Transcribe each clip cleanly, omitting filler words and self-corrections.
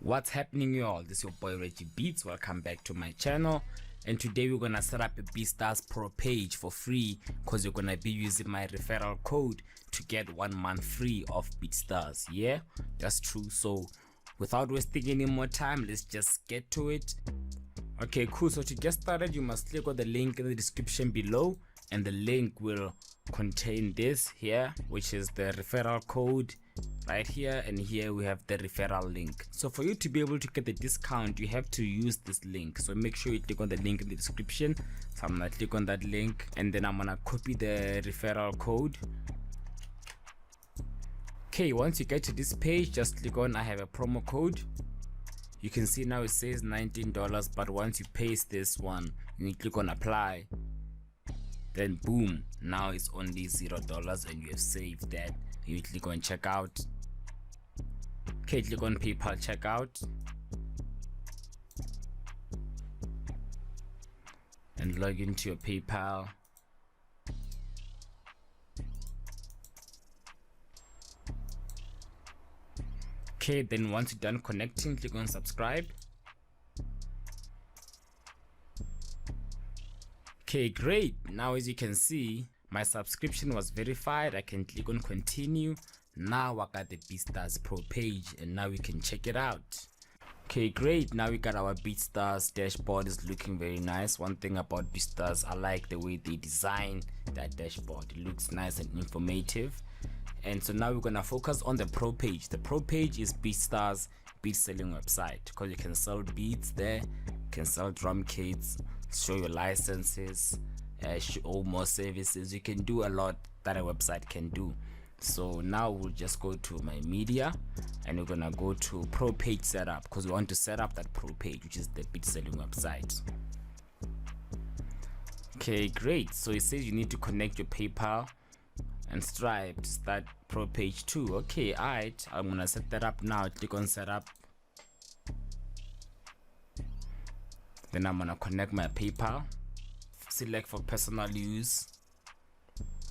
What's happening, y'all? This is your boy Reggie Beatz. Welcome back to my channel, and today we're gonna set up a Beatstars Pro page for free because you're gonna be using my referral code to get 1 month free of Beatstars. Yeah, that's true. So without wasting any more time, let's just get to it. Okay, cool. So to get started, you must click on the link in the description below, and the link will contain this here, which is the referral code right here, and here we have the referral link. So for you to be able to get the discount, you have to use this link. So make sure you click on the link in the description. So I'm gonna click on that link, and then I'm gonna copy the referral code. Okay, once you get to this page, just click on I have a promo code. You can see now it says $19, but once you paste this one, you click on apply, then boom, now it's only $0 and you have saved that. You click on checkout. Okay, click on PayPal checkout and log into your PayPal. Okay, then once you're done connecting, click on subscribe. Okay, great. Now as you can see, my subscription was verified. I can click on continue. Now I got the Beatstars Pro page, and now we can check it out. Okay, great. Now we got our Beatstars dashboard. Is looking very nice. One thing about Beatstars, I like the way they design that dashboard. It looks nice and informative. And so now we're gonna focus on the Pro page. The Pro page is Beatstars beat selling website, because you can sell beats there, you can sell drum kits, show your licenses, show more services. You can do a lot that a website can do. So now we'll just go to my media, and we're gonna go to Pro page setup, because we want to set up that Pro page, which is the beat selling website. Okay, great. So it says you need to connect your PayPal and Stripe to start Pro page 2. Okay, alright, I'm gonna set that up now. Click on setup, then I'm gonna connect my PayPal, select for personal use,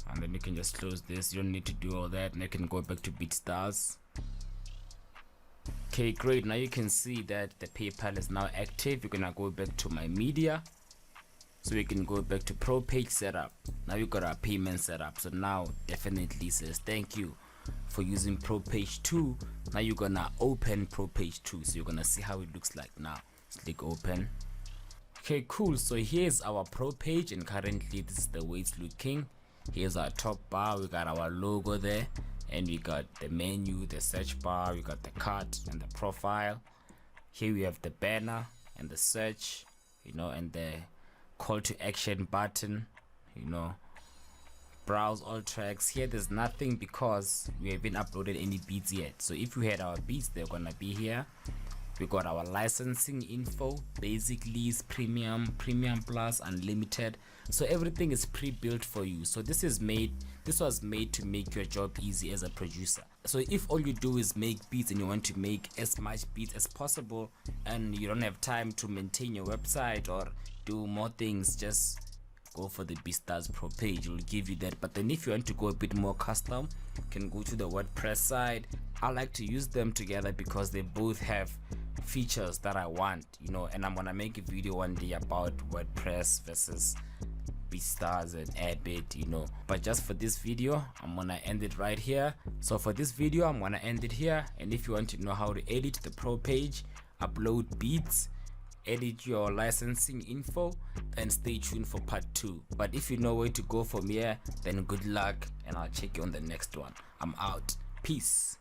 and then you can just close this. You don't need to do all that, and I can go back to Beatstars. Okay, great. Now you can see that the PayPal is now active. We're gonna go back to my media, so we can go back to Pro page setup. Now we got our payment setup. So now definitely says thank you for using Pro page 2. Now you're gonna open Pro page 2, so you're gonna see how it looks like now. Let's click open. Okay, cool. So here's our Pro page, and currently this is the way it's looking. Here's our top bar. We got our logo there, and we got the menu, the search bar, we got the cart and the profile. Here we have the banner and the search, and the call to action button, browse all tracks. Here there's nothing because we haven't uploaded any beats yet. So if you had our beats, they're gonna be here. We got our licensing info, basic lease, premium plus, unlimited. So everything is pre-built for you. So this was made to make your job easy as a producer. So if all you do is make beats and you want to make as much beats as possible, and you don't have time to maintain your website or do more things, just go for the Beatstars Pro page. It will give you that. But then if you want to go a bit more custom, you can go to the WordPress side. I like to use them together because they both have features that I want, and I'm gonna make a video one day about WordPress versus Beatstars and Airbit, but just for this video I'm gonna end it right here. So for this video I'm gonna end it here, and if you want to know how to edit the Pro page, upload beats, edit your licensing info, then stay tuned for part 2. But if you know where to go from here, then good luck, and I'll check you on the next one. I'm out. Peace.